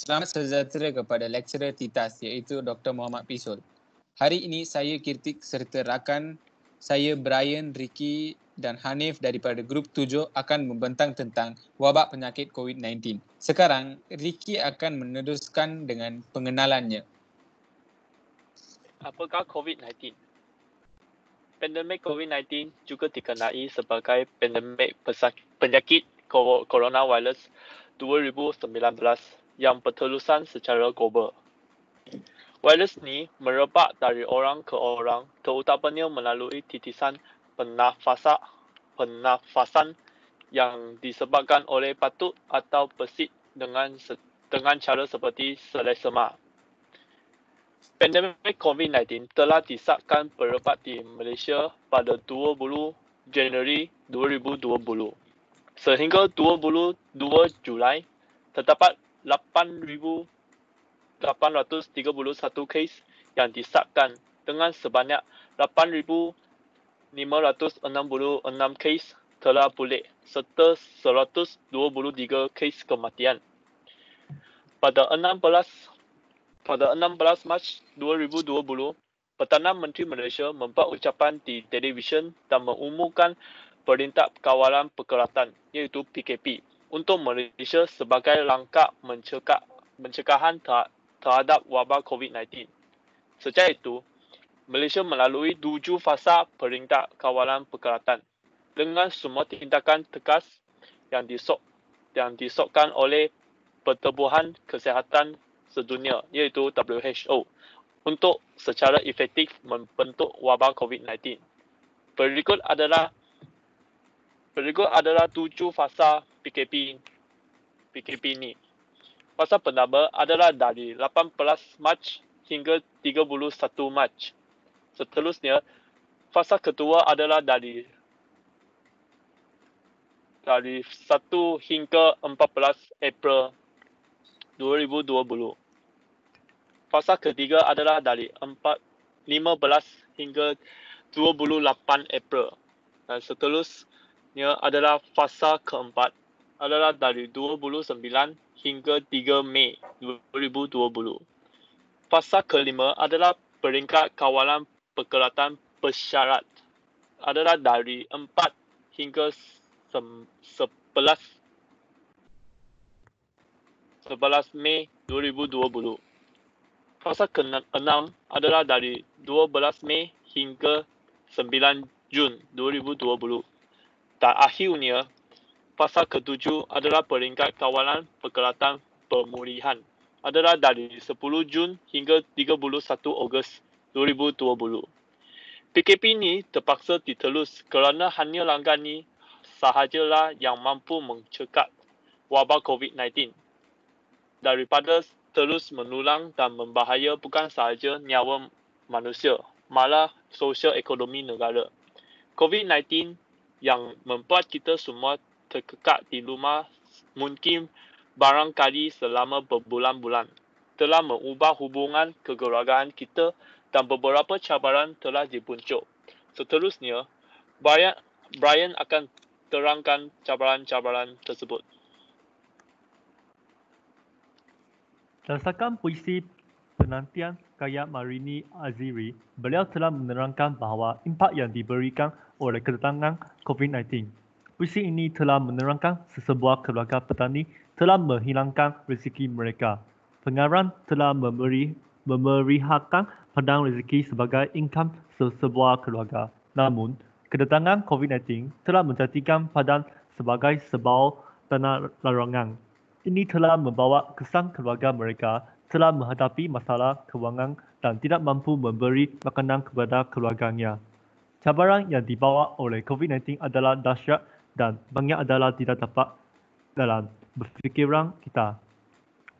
Selamat sejahtera kepada lecturer TITAS iaitu Dr. Muhammad Pisul. Hari ini saya Kirtik serta rakan saya Brian, Ricky dan Hanif daripada grup 7 akan membentang tentang wabak penyakit COVID-19. Sekarang, Ricky akan meneruskan dengan pengenalannya. Apakah COVID-19? Pandemik COVID-19 juga dikenali sebagai pandemik penyakit coronavirus 2019 yang berterusan secara global. Virus ini merebak dari orang ke orang, terutamanya melalui titisan pernafasan yang disebabkan oleh batuk atau bersin dengan cara seperti selesema. Pandemik COVID-19 telah disahkan berebak di Malaysia pada 20 Januari 2020. Sehingga 22 Julai, terdapat 8,831 kes yang disahkan dengan sebanyak 8,566 kes telah pulih serta 123 kes kematian. Pada 16 Mac 2020, Perdana Menteri Malaysia membuat ucapan di televisyen dan mengumumkan Perintah Kawalan Perkhidmatan iaitu PKP untuk Malaysia sebagai langkah pencegahan terhadap wabak COVID-19. Sejak itu, Malaysia melalui 7 fasa Perintah Kawalan Perkhidmatan dengan semua tindakan tegas yang disokkan oleh Pertubuhan Kesihatan Sedunia iaitu WHO untuk secara efektif membentuk wabak COVID-19. Berikut adalah 7 fasa PKP ini. Fasa pertama adalah dari 18 Mac hingga 31 Mac. Seterusnya, fasa kedua adalah dari 1 hingga 14 April 2020. Fasa ketiga adalah dari 15 hingga 28 April. Dan seterusnya adalah fasa keempat adalah dari 29 hingga 3 Mei 2020. Fasa kelima adalah peringkat kawalan perkhidmatan bersyarat adalah dari 4 hingga 11 Mei 2020. Fasa ke-6 adalah dari 12 Mei hingga 9 Jun 2020. Dan akhirnya, fasa ke-7 adalah peringkat kawalan perkhidmatan pemulihan adalah dari 10 Jun hingga 31 Ogos 2020. PKP ini terpaksa diterus kerana hanya langkah ini sahajalah yang mampu mencegah wabak COVID-19 daripada terus menulang dan membahaya bukan sahaja nyawa manusia, malah sosial ekonomi negara. COVID-19 yang membuat kita semua terkekak di rumah mungkin barangkali selama berbulan-bulan telah mengubah hubungan kekeluargaan kita dan beberapa cabaran telah dibuncuk. Seterusnya, Brian akan terangkan cabaran-cabaran tersebut. Berdasarkan puisi penantian karya Marini Aziri, beliau telah menerangkan bahawa impak yang diberikan oleh kedatangan COVID-19. Puisi ini telah menerangkan sesebuah keluarga petani telah menghilangkan rezeki mereka. Pengarang telah memerihakan padang rezeki sebagai income sesebuah keluarga. Namun, kedatangan COVID-19 telah menjadikan padang sebagai sebuah tanah larangan. Ini telah membawa kesan keluarga mereka telah menghadapi masalah kewangan dan tidak mampu memberi makanan kepada keluarganya. Cabaran yang dibawa oleh COVID-19 adalah dahsyat dan banyak adalah tidak dapat dalam berfikiran kita.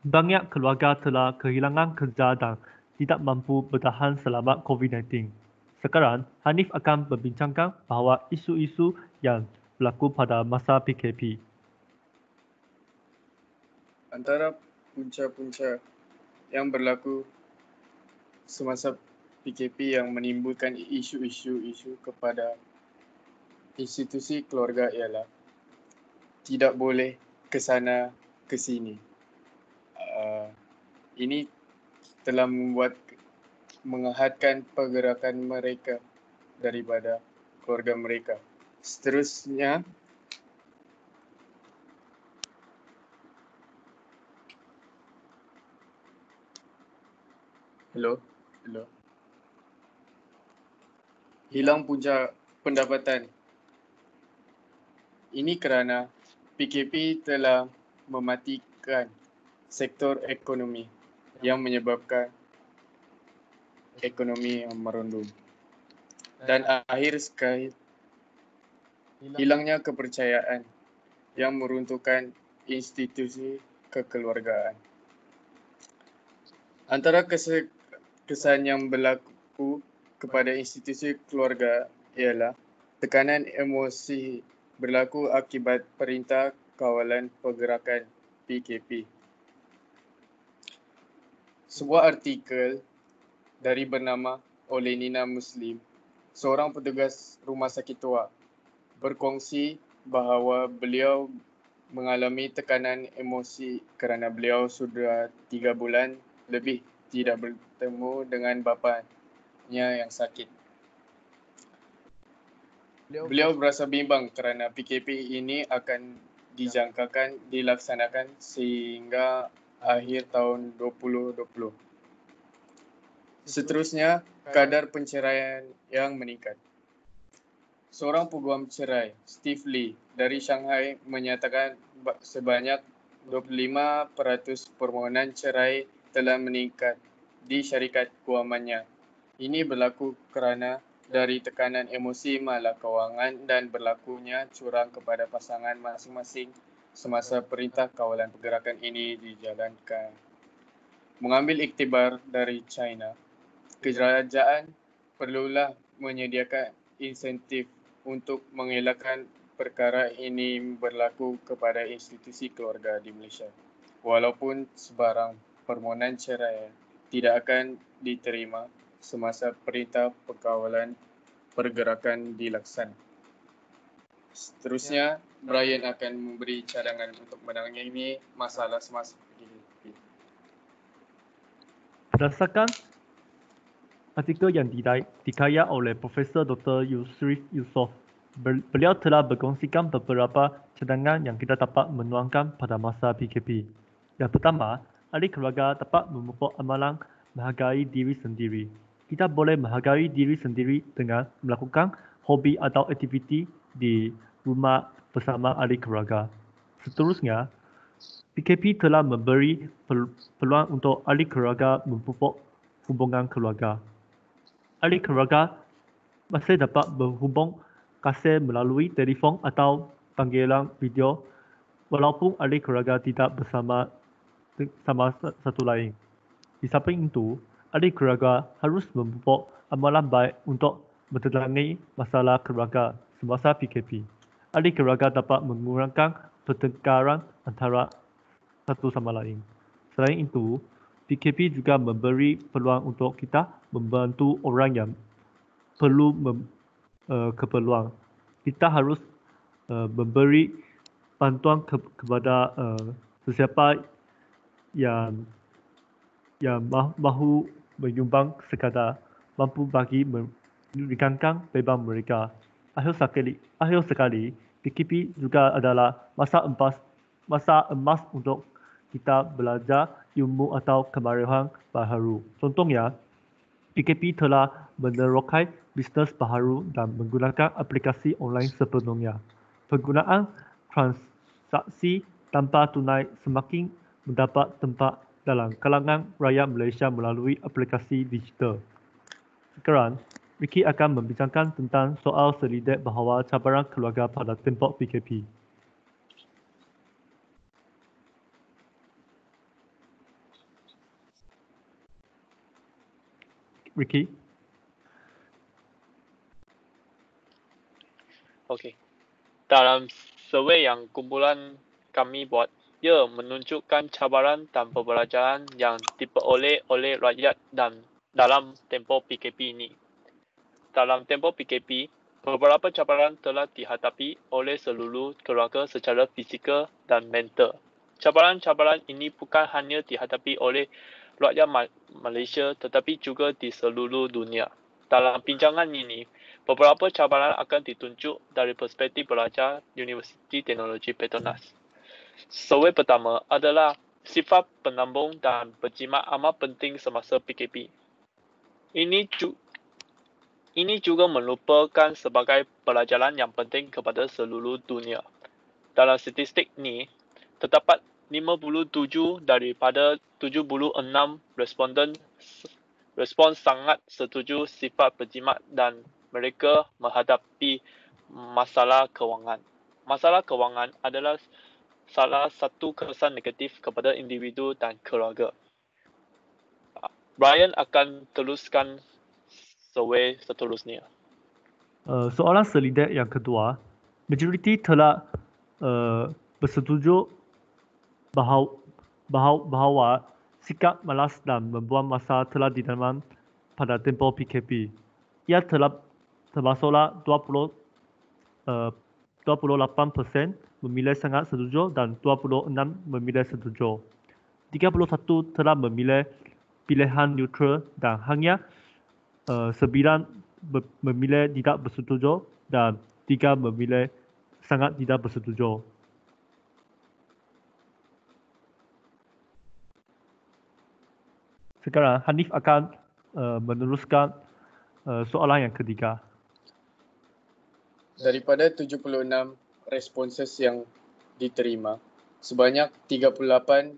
Banyak keluarga telah kehilangan kerja dan tidak mampu bertahan selama COVID-19. Sekarang, Hanif akan membincangkan bahawa isu-isu yang berlaku pada masa PKP. Antara punca-punca yang berlaku semasa PKP yang menimbulkan isu-isu kepada institusi keluarga ialah tidak boleh ke sana ke sini. Ini telah menghadkan pergerakan mereka daripada keluarga mereka. Seterusnya, hilang punca pendapatan. Ini kerana PKP telah mematikan sektor ekonomi yang menyebabkan ekonomi yang merundum. Dan akhir sekali, hilangnya kepercayaan yang meruntuhkan institusi kekeluargaan. Antara kesan yang berlaku kepada institusi keluarga ialah tekanan emosi berlaku akibat Perintah Kawalan Pergerakan PKP. Sebuah artikel dari bernama oleh Nina Muslim, seorang petugas rumah sakit tua, berkongsi bahawa beliau mengalami tekanan emosi kerana beliau sudah 3 bulan lebih tidak bertemu dengan bapanya yang sakit. Beliau berasa bimbang kerana PKP ini akan dijangkakan dilaksanakan sehingga akhir tahun 2020. Seterusnya, kadar perceraian yang meningkat. Seorang peguam cerai, Steve Lee dari Shanghai menyatakan sebanyak 25% permohonan cerai telah meningkat di syarikat guamannya. Ini berlaku kerana dari tekanan emosi malakewangan dan berlakunya curang kepada pasangan masing-masing semasa Perintah Kawalan Pergerakan ini dijalankan. Mengambil iktibar dari China, kerajaan perlulah menyediakan insentif untuk mengelakkan perkara ini berlaku kepada institusi keluarga di Malaysia. Walaupun sebarang permohonan cerai tidak akan diterima semasa Perintah Perkawalan Pergerakan dilaksanakan. Seterusnya, Brian akan memberi cadangan untuk menangani masalah semasa PKP. Berdasarkan artikel yang dikaya oleh Profesor Dr. Yusri Yusof, beliau telah berkongsikan beberapa cadangan yang kita dapat menuangkan pada masa PKP. Yang pertama, ahli keluarga dapat memupuk amalan menghargai diri sendiri. Kita boleh menghargai diri sendiri dengan melakukan hobi atau aktiviti di rumah bersama ahli keluarga. Seterusnya, PKP telah memberi peluang untuk ahli keluarga memupuk hubungan keluarga. Ahli keluarga masih dapat berhubung kasih melalui telefon atau panggilan video walaupun ahli keluarga tidak bersama satu lain. Di samping itu, ahli keluarga harus memupuk amalan baik untuk menangani masalah keluarga semasa PKP. Ahli keluarga dapat mengurangkan pertengkaran antara satu sama lain. Selain itu, PKP juga memberi peluang untuk kita membantu orang yang perlu keperluan. Kita harus memberi bantuan kepada sesiapa yang mahu menyumbang sekadar mampu bagi meringankan beban mereka. Akhir sekali, PKP juga adalah masa emas untuk kita belajar ilmu atau kemahiran baharu. Contohnya, PKP telah menerokai bisnes baharu dan menggunakan aplikasi online sepenuhnya. Penggunaan transaksi tanpa tunai semakin mendapat tempat dalam kalangan rakyat Malaysia melalui aplikasi digital. Sekarang, Ricky akan membincangkan tentang soal selidik bahawa cabaran keluarga pada tempoh PKP. Ricky? Okey. Dalam survei yang kumpulan kami buat, ia menunjukkan cabaran dan pembelajaran yang diperoleh oleh rakyat dan dalam tempoh PKP ini. Dalam tempoh PKP, beberapa cabaran telah dihadapi oleh seluruh keluarga secara fizikal dan mental. Cabaran-cabaran ini bukan hanya dihadapi oleh rakyat Malaysia tetapi juga di seluruh dunia. Dalam pinjangan ini, beberapa cabaran akan ditunjuk dari perspektif pelajar Universiti Teknologi Petronas. Survei pertama adalah sifat penambung dan berjimat amat penting semasa PKP. Ini juga merupakan sebagai pelajaran yang penting kepada seluruh dunia. Dalam statistik ini, terdapat 57 daripada 76 respons sangat setuju sifat berjimat dan mereka menghadapi masalah kewangan. Masalah kewangan adalah salah satu kesan negatif kepada individu dan keluarga. Brian akan teruskan survei seterusnya. Soalan selidik yang kedua, majoriti telah bersetuju bahawa sikap malas dan membuang masa telah ditanam pada tempoh PKP. Ia telah termasuklah 28% memilih sangat setuju dan 26 memilih setuju. 31 telah memilih pilihan neutral dan hanya 9 memilih tidak bersetuju dan 3 memilih sangat tidak bersetuju. Sekarang Hanif akan meneruskan soalan yang ketiga. Daripada 76 responses yang diterima, sebanyak 38.2%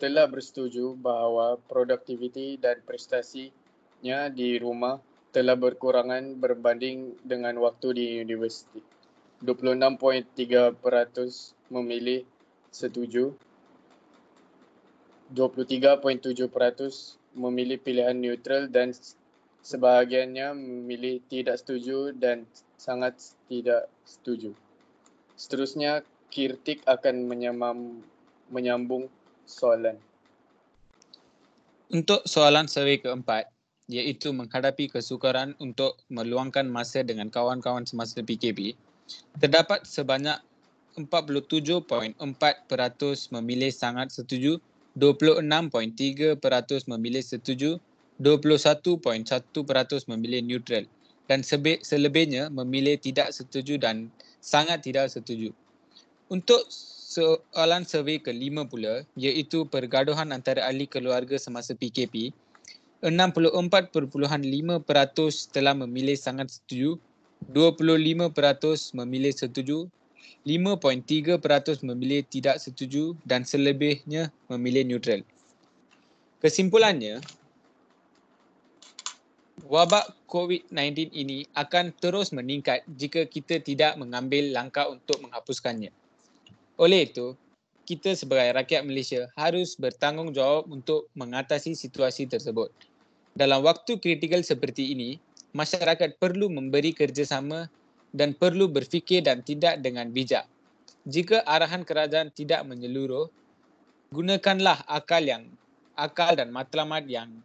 telah bersetuju bahawa produktiviti dan prestasinya di rumah telah berkurangan berbanding dengan waktu di universiti. 26.3% memilih setuju, 23.7% memilih pilihan neutral dan sebahagiannya memilih tidak setuju dan sangat tidak setuju. Seterusnya, Kirtik akan menyambung soalan. Untuk soalan survei keempat, iaitu menghadapi kesukaran untuk meluangkan masa dengan kawan-kawan semasa PKP, terdapat sebanyak 47.4% memilih sangat setuju, 26.3% memilih setuju, 21.1% memilih neutral dan selebihnya memilih tidak setuju dan sangat tidak setuju. Untuk soalan survei kelima pula, iaitu pergaduhan antara ahli keluarga semasa PKP, 64.5% telah memilih sangat setuju, 25% memilih setuju, 5.3% memilih tidak setuju dan selebihnya memilih neutral. Kesimpulannya, wabak COVID-19 ini akan terus meningkat jika kita tidak mengambil langkah untuk menghapuskannya. Oleh itu, kita sebagai rakyat Malaysia harus bertanggungjawab untuk mengatasi situasi tersebut. Dalam waktu kritikal seperti ini, masyarakat perlu memberi kerjasama dan perlu berfikir dan tindak dengan bijak. Jika arahan kerajaan tidak menyeluruh, gunakanlah akal dan matlamat yang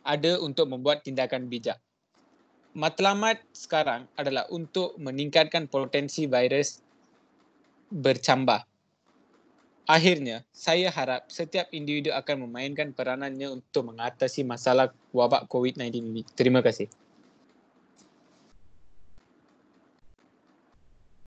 ada untuk membuat tindakan bijak. Matlamat sekarang adalah untuk meningkatkan potensi virus bercambah. Akhirnya, saya harap setiap individu akan memainkan peranannya untuk mengatasi masalah wabak COVID-19 ini. Terima kasih.